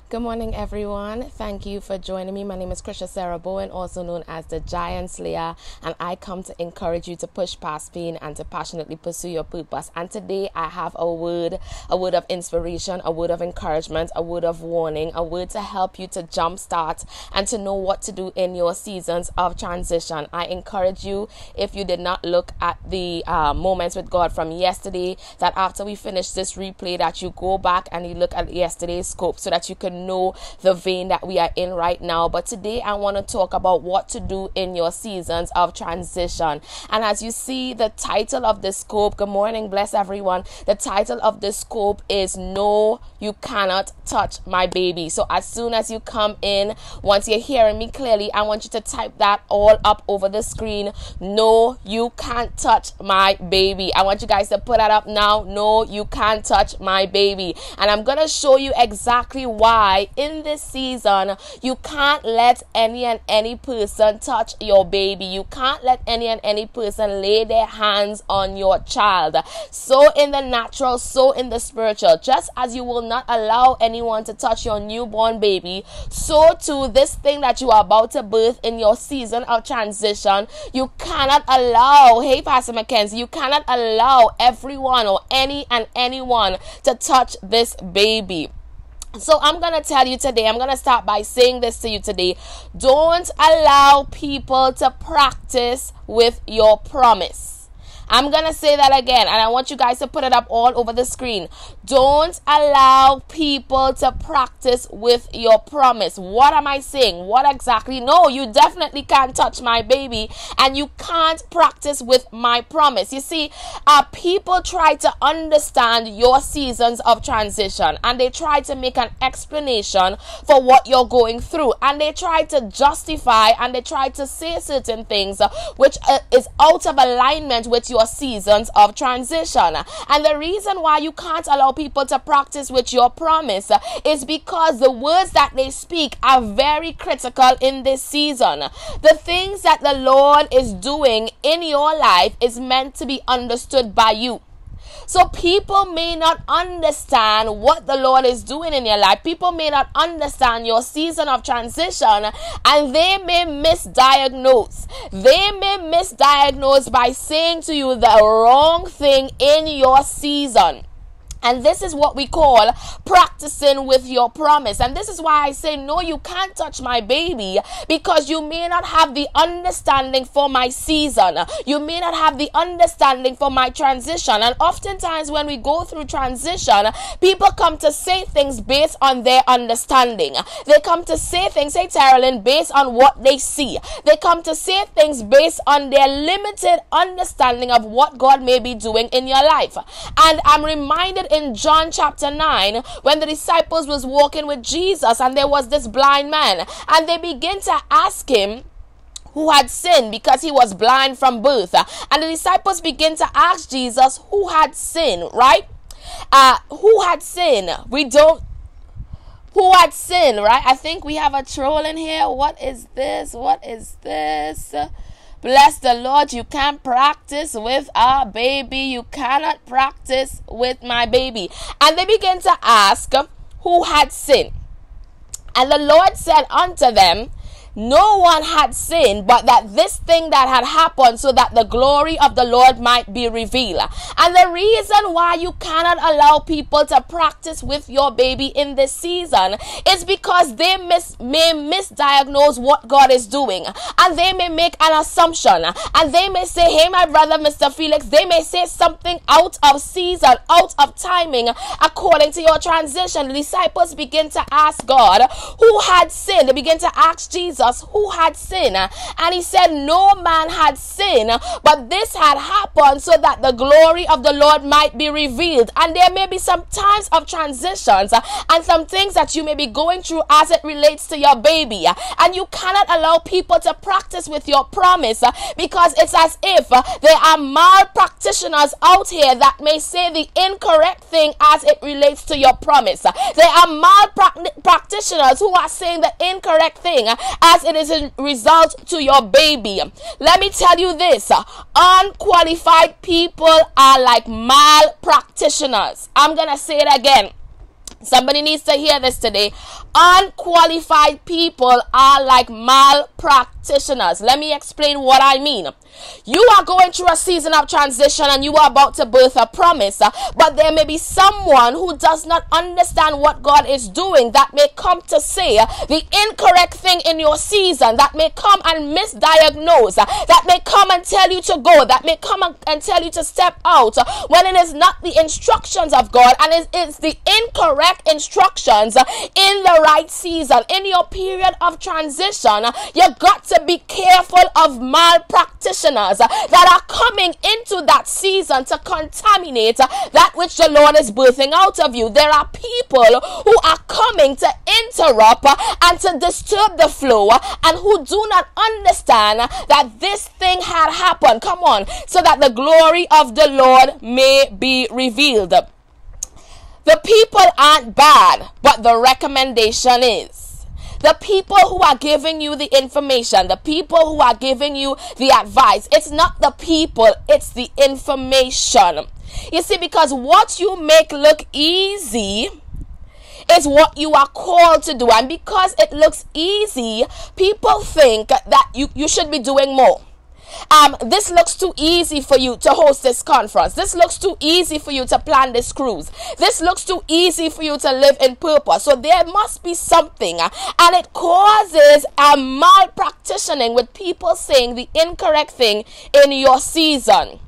Good morning, everyone. Thank you for joining me. My name is Krisha Sarah Bowen, also known as the Giant Slayer, and I come to encourage you to push past pain and to passionately pursue your purpose. And today I have a word of inspiration, a word of encouragement, a word of warning, a word to help you to jumpstart and to know what to do in your seasons of transition. I encourage you, if you did not look at the Moments with God from yesterday, that after we finish this replay, that you go back and you look at yesterday's scope so that you can know the vein that we are in right now. But today I want to talk about what to do in your seasons of transition. And as you see, the title of the scope, good morning, bless everyone. The title of the scope is No, You Cannot Touch My Baby. So as soon as you come in, once you're hearing me clearly, I want you to type that all up over the screen. No, you can't touch my baby. I want you guys to put that up now. No, you can't touch my baby. And I'm going to show you exactly why in this season you can't let any person touch your baby. You can't let any person lay their hands on your child. So in the natural, so in the spiritual. Just as you will not allow anyone to touch your newborn baby, so too this thing that you are about to birth in your season of transition, you cannot allow, hey Pastor Mackenzie, you cannot allow everyone or anyone to touch this baby. So I'm going to tell you today, I'm going to start by saying this to you today. Don't allow people to practice with your promise. I'm going to say that again, and I want you guys to put it up all over the screen. Don't allow people to practice with your promise. What am I saying? What exactly? No, you definitely can't touch my baby, and you can't practice with my promise. You see, people try to understand your seasons of transition, and they try to make an explanation for what you're going through, and they try to justify, and they try to say certain things which is out of alignment with your seasons of transition. And the reason why you can't allow people to practice with your promise is because the words that they speak are very critical in this season. The things that the Lord is doing in your life is meant to be understood by you. So people may not understand what the Lord is doing in your life. People may not understand your season of transition, and they may misdiagnose. They may misdiagnose by saying to you the wrong thing in your season. And this is what we call practicing with your promise. And this is why I say, no, you can't touch my baby, because you may not have the understanding for my season. You may not have the understanding for my transition. And oftentimes when we go through transition, people come to say things based on their understanding. They come to say things, hey Terrellyn, based on what they see. They come to say things based on their limited understanding of what God may be doing in your life. And I'm reminded in John chapter 9, when the disciples was walking with Jesus, and there was this blind man, and they begin to ask him who had sinned, because he was blind from birth. And the disciples begin to ask Jesus who had sinned, right? Who had sinned? Who had sinned, right? I think we have a troll in here. What is this? What is this? Bless the Lord, you can't practice with our baby. You cannot practice with my baby. And they begin to ask who had sinned. And the Lord said unto them, no one had sinned, but that this thing that had happened, so that the glory of the Lord might be revealed. And the reason why you cannot allow people to practice with your baby in this season is because they may misdiagnose what God is doing, and they may make an assumption, and they may say, hey my brother Mr. Felix, they may say something out of season, out of timing, according to your transition. The disciples begin to ask God who had sinned. They begin to ask Jesus who had sinned, and he said no man had sinned, but this had happened so that the glory of the Lord might be revealed. And there may be some times of transitions and some things that you may be going through as it relates to your baby, and you cannot allow people to practice with your promise, because it's as if there are malpractitioners out here that may say the incorrect thing as it relates to your promise. There are malpractitioners who are saying the incorrect thing as as it is a result to your baby. Let me tell you this, unqualified people are like malpractitioners. I'm going to say it again. Somebody needs to hear this today. Unqualified people are like malpractitioners. Let me explain what I mean. You are going through a season of transition and you are about to birth a promise, but there may be someone who does not understand what God is doing that may come to say the incorrect thing in your season, that may come and misdiagnose, that may come and tell you to go, that may come and tell you to step out when it is not the instructions of God and it's the incorrect instructions in the right season. In your period of transition, you got to be careful of malpractitioners that are coming into that season to contaminate that which the Lord is birthing out of you. There are people who are coming to interrupt and to disturb the flow and who do not understand that this thing had happened. Come on, so that the glory of the Lord may be revealed. The people aren't bad, but the recommendation is. The people who are giving you the information, the people who are giving you the advice, it's not the people, it's the information. You see, because what you make look easy is what you are called to do. And because it looks easy, people think that you should be doing more. This looks too easy for you to host this conference. This looks too easy for you to plan this cruise. This looks too easy for you to live in purpose. So there must be something, and it causes a malpractitioning with people saying the incorrect thing in your season.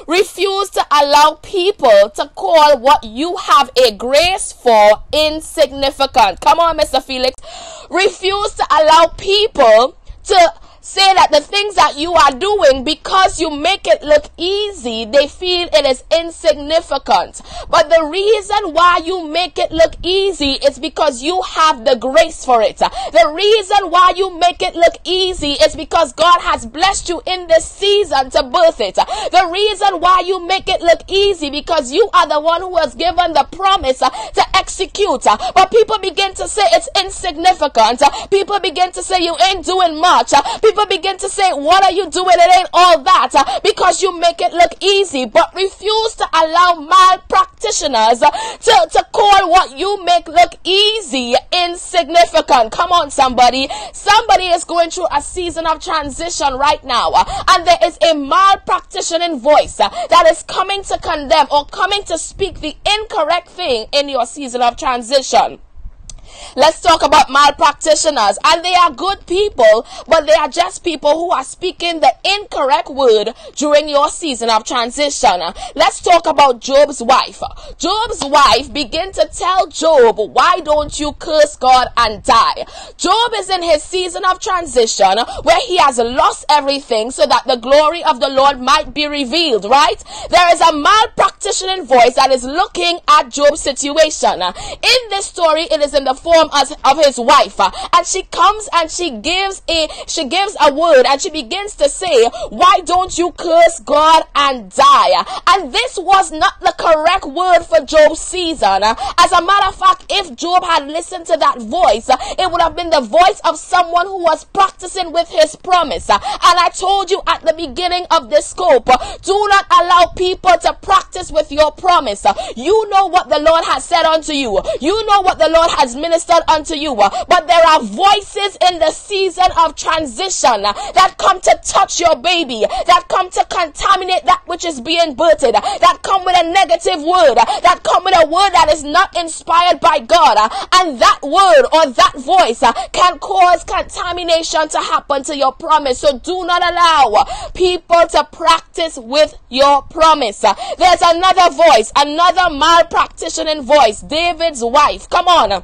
Refuse to allow people to call what you have a grace for insignificant. Come on, Mr. Felix. Refuse to allow people to say that the things that you are doing, because you make it look easy, they feel it is insignificant. But the reason why you make it look easy is because you have the grace for it. The reason why you make it look easy is because God has blessed you in this season to birth it. The reason why you make it look easy because you are the one who was given the promise to execute. But people begin to say it's insignificant. People begin to say you ain't doing much. People begin to say, what are you doing? It ain't all that, because you make it look easy. But refuse to allow malpractitioners to call what you make look easy insignificant. Come on, somebody. Somebody is going through a season of transition right now, and there is a malpractitioning voice that is coming to condemn or coming to speak the incorrect thing in your season of transition. Let's talk about malpractitioners. And they are good people, but they are just people who are speaking the incorrect word during your season of transition. Let's talk about Job's wife. Job's wife began to tell Job, why don't you curse God and die? Job is in his season of transition where he has lost everything so that the glory of the Lord might be revealed, right? There is a malpractitioning voice that is looking at Job's situation. In this story, it is in the form of his wife, and she comes and she gives a word, and she begins to say, why don't you curse God and die? And this was not the correct word for Job's season. As a matter of fact, if Job had listened to that voice, it would have been the voice of someone who was practicing with his promise. And I told you at the beginning of this scope, do not allow people to practice with your promise. You know what the Lord has said unto you. You know what the Lord has ministered unto you, but there are voices in the season of transition that come to touch your baby, that come to contaminate that which is being birthed, that come with a negative word, that come with a word that is not inspired by God, and that word or that voice can cause contamination to happen to your promise. So do not allow people to practice with your promise. There's another voice, another malpractitioning voice, David's wife. Come on.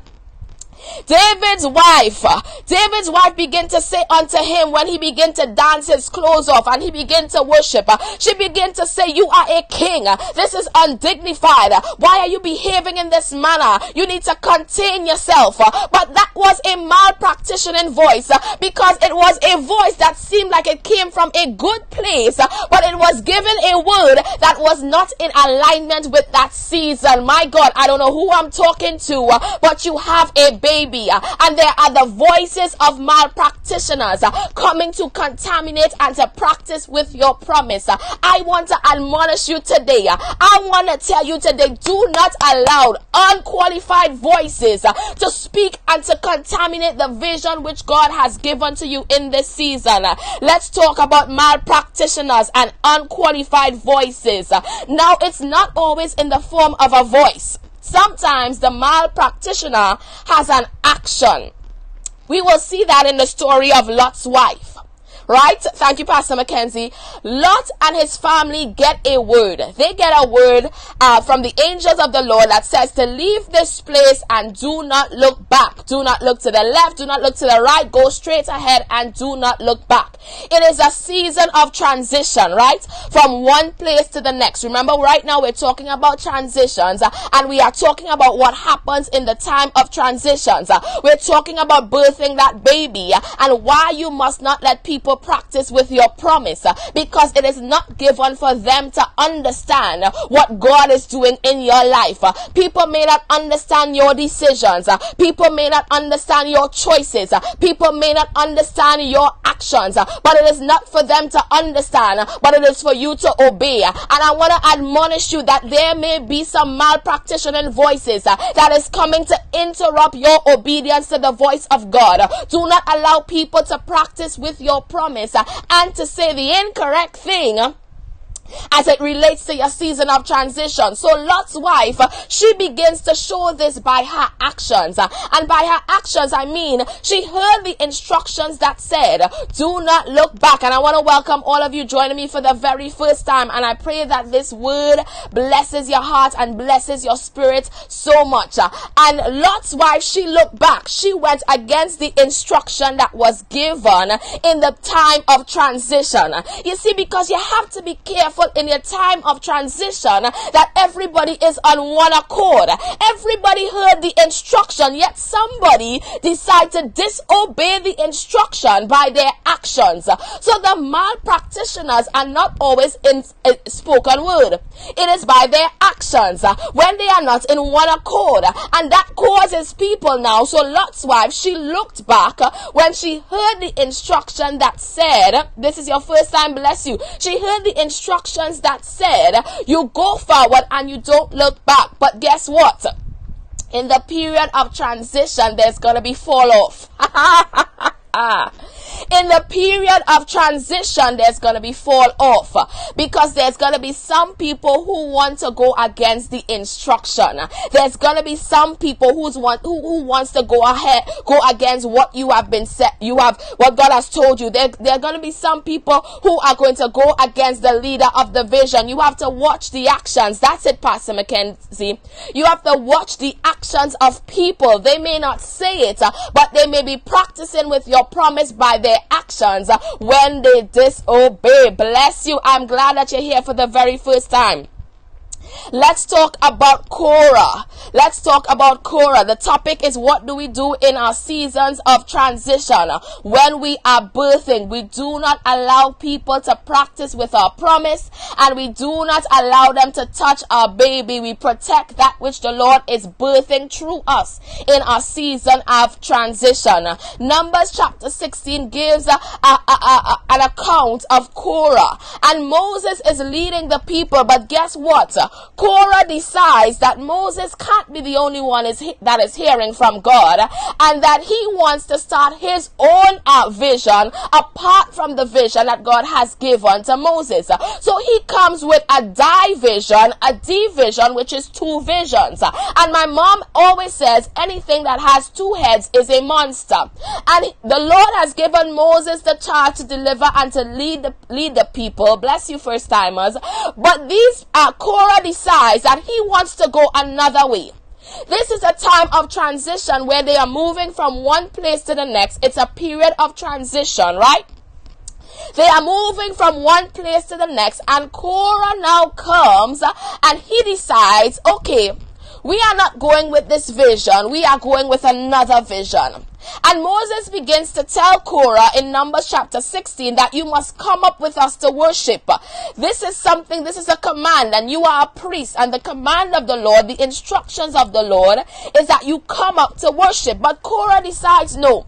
David's wife began to say unto him when he began to dance his clothes off and he began to worship, she began to say, you are a king. This is undignified. Why are you behaving in this manner? You need to contain yourself. But that was a malpractitioning voice, because it was a voice that seemed like it came from a good place, but it was given a word that was not in alignment with that season. My God, I don't know who I'm talking to, but you have a baby. And there are the voices of malpractitioners coming to contaminate and to practice with your promise. I want to admonish you today. I want to tell you today, do not allow unqualified voices to speak and to contaminate the vision which God has given to you in this season. Let's talk about malpractitioners and unqualified voices. Now, it's not always in the form of a voice. Sometimes the malpractitioner has an action. We will see that in the story of Lot's wife. Right? Thank you, Pastor Mackenzie. Lot and his family get a word. They get a word from the angels of the Lord that says to leave this place and do not look back. Do not look to the left. Do not look to the right. Go straight ahead and do not look back. It is a season of transition, right? From one place to the next. Remember, right now we're talking about transitions and we are talking about what happens in the time of transitions. We're talking about birthing that baby and why you must not let people practice with your promise, because it is not given for them to understand what God is doing in your life. People may not understand your decisions. People may not understand your choices. People may not understand your actions, but it is not for them to understand, but it is for you to obey. And I want to admonish you that there may be some malpractitioner voices that is coming to interrupt your obedience to the voice of God. Do not allow people to practice with your promise and to say the incorrect thing as it relates to your season of transition. So Lot's wife, she begins to show this by her actions. And by her actions, I mean, she heard the instructions that said, do not look back. And I want to welcome all of you joining me for the very first time. And I pray that this word blesses your heart and blesses your spirit so much. And Lot's wife, she looked back. She went against the instruction that was given in the time of transition. You see, because you have to be careful in your time of transition that everybody is on one accord. Everybody heard the instruction, yet somebody decided to disobey the instruction by their actions. So the malpractitioners are not always in spoken word. It is by their actions when they are not in one accord, and that causes people now. So Lot's wife, she looked back when she heard the instruction that said, this is your first time, bless you. She heard the instructions that said, you go forward and you don't look back. But guess what? In the period of transition, there's going to be fall off. In the period of transition, there's going to be fall off, because there's going to be some people who want to go against the instruction. There's going to be some people who wants to go against what you have been set. What God has told you. There are going to be some people who are going to go against the leader of the vision. You have to watch the actions. That's it, Pastor Mackenzie. You have to watch the actions of people. They may not say it, but they may be practicing with your promise by their actions when they disobey. Bless you. I'm glad that you're here for the very first time. Let's talk about Korah. Let's talk about Korah. The topic is, what do we do in our seasons of transition? When we are birthing, we do not allow people to practice with our promise, and we do not allow them to touch our baby. We protect that which the Lord is birthing through us in our season of transition. Numbers chapter 16 gives an account of Korah, and Moses is leading the people, but guess what? Korah decides that Moses can't be the only one that is hearing from God, and that he wants to start his own vision apart from the vision that God has given to Moses. So he comes with a division, a division, which is two visions. And my mom always says anything that has two heads is a monster. And the Lord has given Moses the charge to deliver and to lead the people. Bless you, first timers. But these Korah decides that he wants to go another way. This is a time of transition where they are moving from one place to the next. It's a period of transition, right? They are moving from one place to the next, and Korah now comes and he decides, okay, we are not going with this vision. We are going with another vision. And Moses begins to tell Korah in Numbers chapter 16 that you must come up with us to worship. This is a command, and you are a priest, and the command of the Lord, the instructions of the Lord is that you come up to worship. But Korah decides, no,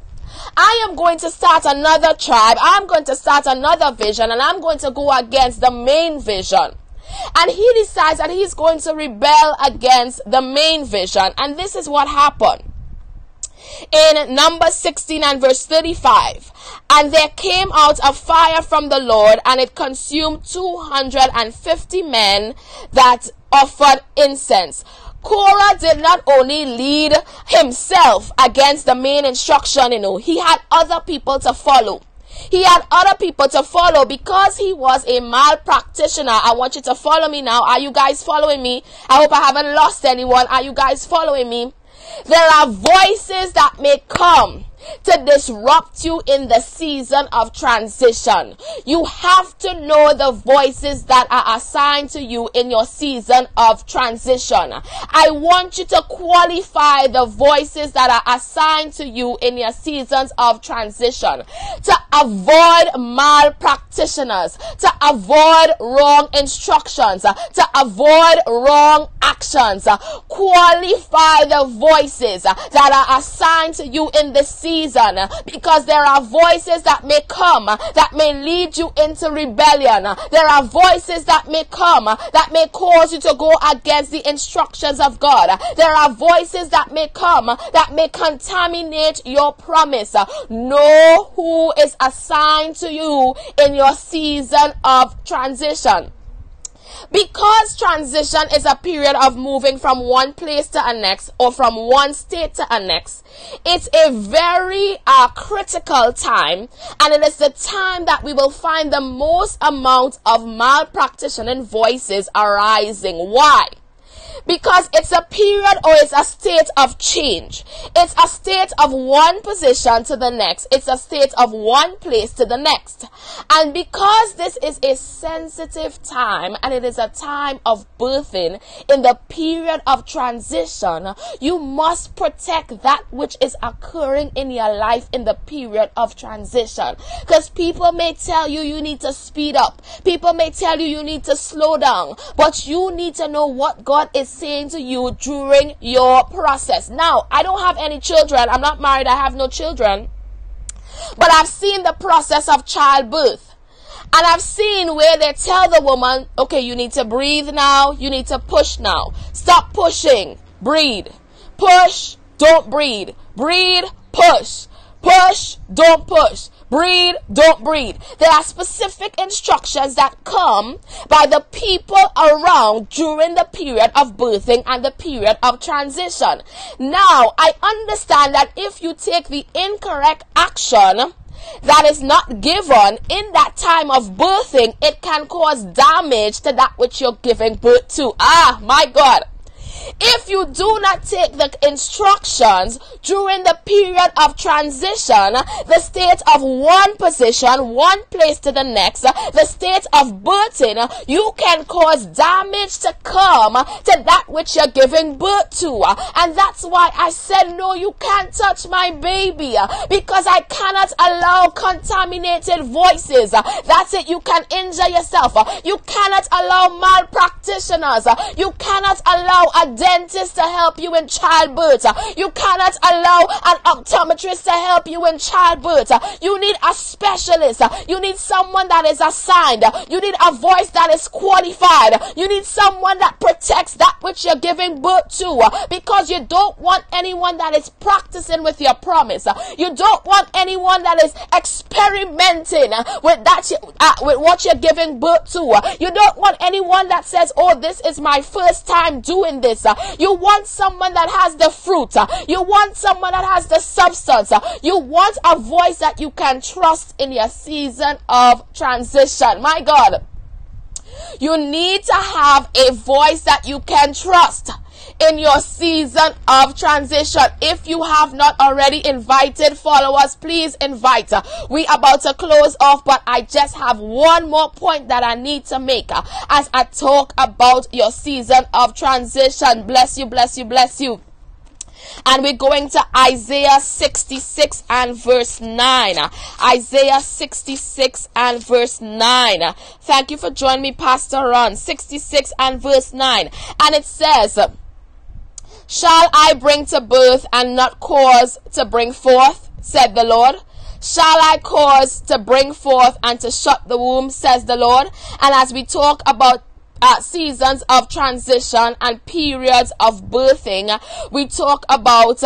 I am going to start another tribe, I'm going to start another vision, and I'm going to go against the main vision. And he decides that he's going to rebel against the main vision. And this is what happened. In Numbers 16 and verse 35, and there came out a fire from the Lord, and it consumed 250 men that offered incense. Korah did not only lead himself against the main instruction, he had other people to follow. He had other people to follow because he was a mal practitioner. I want you to follow me now. Are you guys following me? I hope I haven't lost anyone. Are you guys following me? There are voices that may come to disrupt you in the season of transition. You have to know the voices that are assigned to you in your season of transition. I want you to qualify the voices that are assigned to you in your seasons of transition, to avoid mal practitioners, to avoid wrong instructions, to avoid wrong actions. Qualify the voices that are assigned to you in this season, because there are voices that may come that may lead you into rebellion. There are voices that may come that may cause you to go against the instructions of God. There are voices that may come that may contaminate your promise. Know who is assigned to you in your season of transition. Because transition is a period of moving from one place to the next, or from one state to the next, it's a very critical time, and it is the time that we will find the most amount of malpractitioning voices arising. Why? Because it's a period, or it's a state of change. It's a state of one position to the next. It's a state of one place to the next. And because this is a sensitive time, and it is a time of birthing in the period of transition, you must protect that which is occurring in your life in the period of transition. Because people may tell you you need to speed up. People may tell you you need to slow down. But you need to know what God is saying to you during your process. Now, I don't have any children. I'm not married. I have no children. But I've seen the process of childbirth. And I've seen where they tell the woman, okay, you need to breathe now. You need to push now. Stop pushing. Breathe. Push. Don't breathe. Breathe. Push. Push. Don't push. Breathe, don't breathe. There are specific instructions that come by the people around during the period of birthing and the period of transition. Now, I understand that if you take the incorrect action that is not given in that time of birthing, it can cause damage to that which you're giving birth to. My God. If you do not take the instructions during the period of transition, the state of one position, one place to the next, the state of birthing, you can cause damage to come to that which you're giving birth to. And that's why I said, no, you can't touch my baby, because I cannot allow contaminated voices. That's it. You can injure yourself. You cannot allow malpractitioners. You cannot allow a dentist to help you in childbirth. You cannot allow an optometrist to help you in childbirth. You need a specialist. You need someone that is assigned. You need a voice that is qualified. You need someone that protects that which you're giving birth to, because you don't want anyone that is practicing with your promise. You don't want anyone that is experimenting with that with what you're giving birth to. You don't want anyone that says, oh, this is my first time doing this. You want someone that has the fruit. You want someone that has the substance. You want a voice that you can trust in your season of transition. My God. You need to have a voice that you can trust in your season of transition. If you have not already invited followers, please invite. We about to close off, but I just have one more point that I need to make as I talk about your season of transition. Bless you, bless you, bless you. And we're going to Isaiah 66 and verse 9. Isaiah 66 and verse 9. Thank you for joining me, Pastor Ron. 66 and verse 9. And it says, shall I bring to birth and not cause to bring forth, said the Lord? Shall I cause to bring forth and to shut the womb, says the Lord? And as we talk about seasons of transition and periods of birthing, we talk about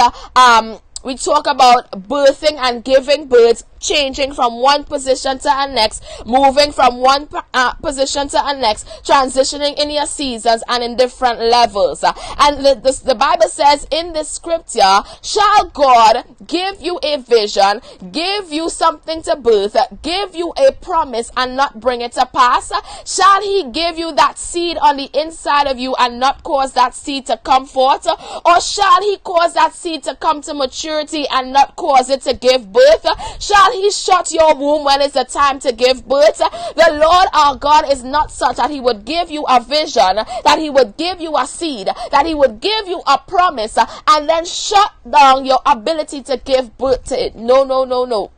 birthing and giving birth, changing from one position to the next, moving from one position to the next, transitioning in your seasons and in different levels. And the Bible says in this scripture, shall God give you a vision, give you something to birth, give you a promise and not bring it to pass? Shall he give you that seed on the inside of you and not cause that seed to come forth? Or shall he cause that seed to come to maturity and not cause it to give birth? Shall he shut your womb when it's the time to give birth? The Lord our God is not such that he would give you a vision, that he would give you a seed, that he would give you a promise and then shut down your ability to give birth to it. No, no, no, no.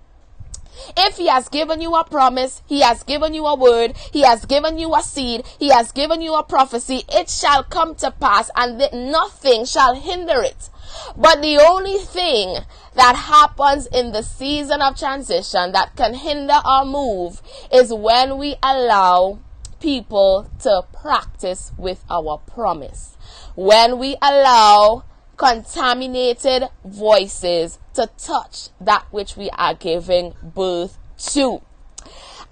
If he has given you a promise, he has given you a word, he has given you a seed, he has given you a prophecy, it shall come to pass and nothing shall hinder it. But the only thing that happens in the season of transition that can hinder our move is when we allow people to practice with our promise. When we allow contaminated voices to touch that which we are giving birth to.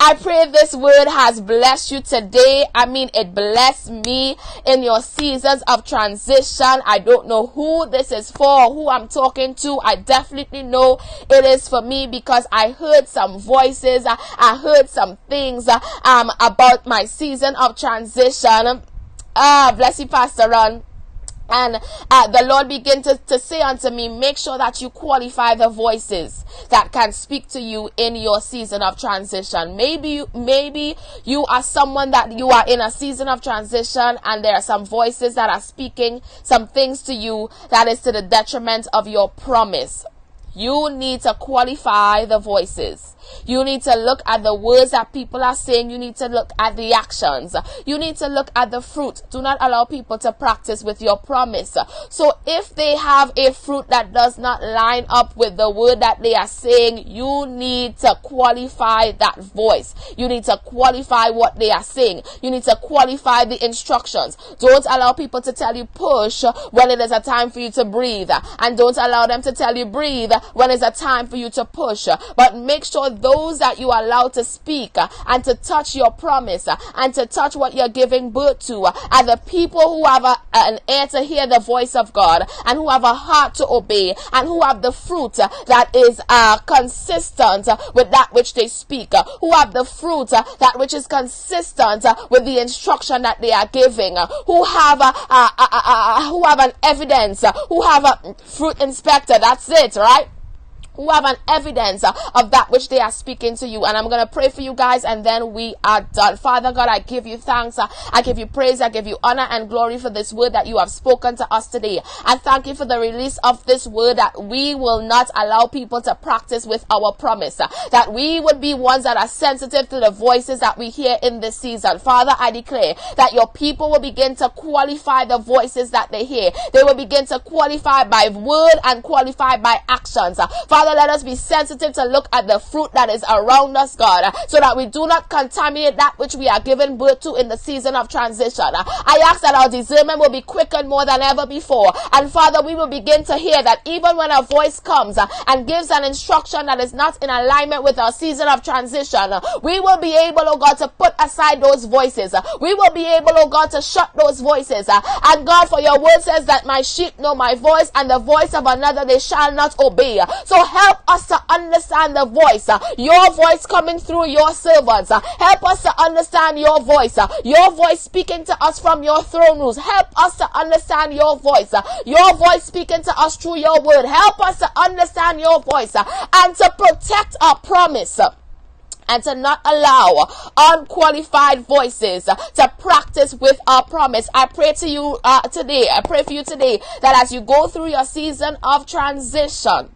I pray this word has blessed you today. I mean, it blessed me in your seasons of transition. I don't know who this is for, who I'm talking to. I definitely know it is for me because I heard some voices. I heard some things about my season of transition. Bless you, Pastor Ron. And the Lord began to say unto me, make sure that you qualify the voices that can speak to you in your season of transition. Maybe you are someone that you are in a season of transition and there are some voices that are speaking some things to you that is to the detriment of your promise. You need to qualify the voices. You need to look at the words that people are saying. You need to look at the actions. You need to look at the fruit. Do not allow people to practice with your promise. So if they have a fruit that does not line up with the word that they are saying, you need to qualify that voice. You need to qualify what they are saying. You need to qualify the instructions. Don't allow people to tell you push when it is a time for you to breathe. And don't allow them to tell you breathe when it's a time for you to push. But make sure those that you allow to speak and to touch your promise and to touch what you're giving birth to are the people who have an ear to hear the voice of God and who have a heart to obey and who have the fruit that is consistent with that which they speak, who have the fruit that which is consistent with the instruction that they are giving, who have an evidence, who have a fruit inspector. That's it, right? Who have an evidence of that which they are speaking to you. And I'm going to pray for you guys and then we are done. Father God, I give you thanks. I give you praise. I give you honor and glory for this word that you have spoken to us today. I thank you for the release of this word that we will not allow people to practice with our promise. That we would be ones that are sensitive to the voices that we hear in this season. Father, I declare that your people will begin to qualify the voices that they hear. They will begin to qualify by word and qualify by actions. Father, let us be sensitive to look at the fruit that is around us, God, so that we do not contaminate that which we are giving birth to in the season of transition. I ask that our discernment will be quickened more than ever before. And Father, we will begin to hear that even when a voice comes and gives an instruction that is not in alignment with our season of transition, we will be able, oh God, to put aside those voices. We will be able, oh God, to shut those voices. And God, for your word says that my sheep know my voice and the voice of another they shall not obey. So help us to understand the voice, your voice coming through your servants. Help us to understand your voice speaking to us from your throne rooms. Help us to understand your voice speaking to us through your word. Help us to understand your voice and to protect our promise, and to not allow unqualified voices to practice with our promise. I pray to you today, I pray for you today that as you go through your season of transition,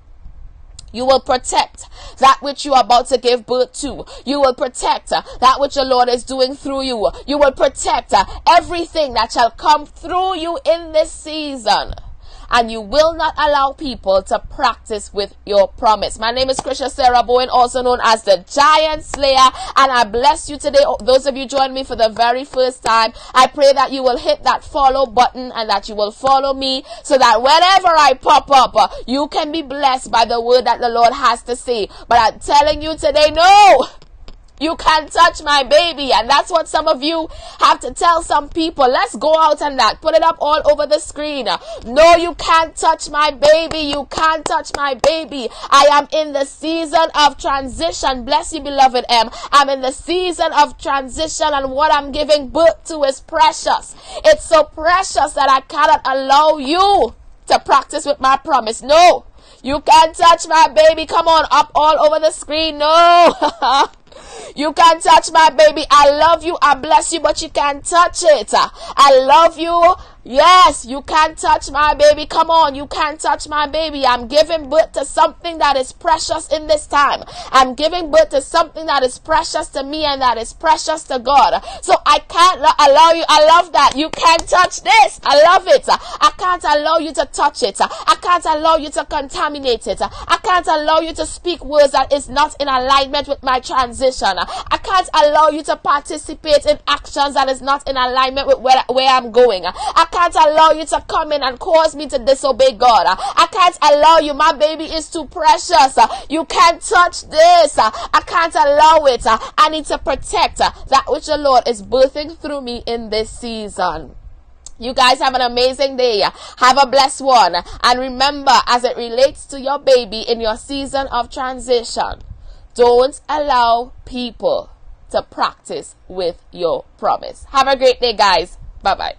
you will protect that which you are about to give birth to. You will protect that which the Lord is doing through you. You will protect everything that shall come through you in this season. And you will not allow people to practice with your promise. My name is Krisha Sarah Bowen, also known as the Giant Slayer, and I bless you today. Those of you joining me for the very first time, I pray that you will hit that follow button and that you will follow me, so that whenever I pop up, you can be blessed by the word that the Lord has to say. But I'm telling you today, no! You can't touch my baby. And that's what some of you have to tell some people. Let's go out and that. Put it up all over the screen. No, you can't touch my baby. You can't touch my baby. I am in the season of transition. Bless you, beloved M. I'm in the season of transition, and what I'm giving birth to is precious. It's so precious that I cannot allow you to practice with my promise. No, you can't touch my baby. Come on, up all over the screen. No. You can't touch my baby. I love you. I bless you, but you can't touch it. I love you. Yes, you can't touch my baby. Come on, you can't touch my baby. I'm giving birth to something that is precious in this time. I'm giving birth to something that is precious to me and that is precious to God. So I can't allow you. I love that. You can't touch this. I love it. I can't allow you to touch it. I can't allow you to contaminate it. I can't allow you to speak words that is not in alignment with my transition. I can't allow you to participate in actions that is not in alignment with where I'm going. I can't allow you to come in and cause me to disobey God. I can't allow you. My baby is too precious. You can't touch this. I can't allow it. I need to protect that which the Lord is birthing through me in this season. You guys have an amazing day. Have a blessed one. And remember, as it relates to your baby in your season of transition, don't allow people to practice with your promise. Have a great day, guys. Bye-bye.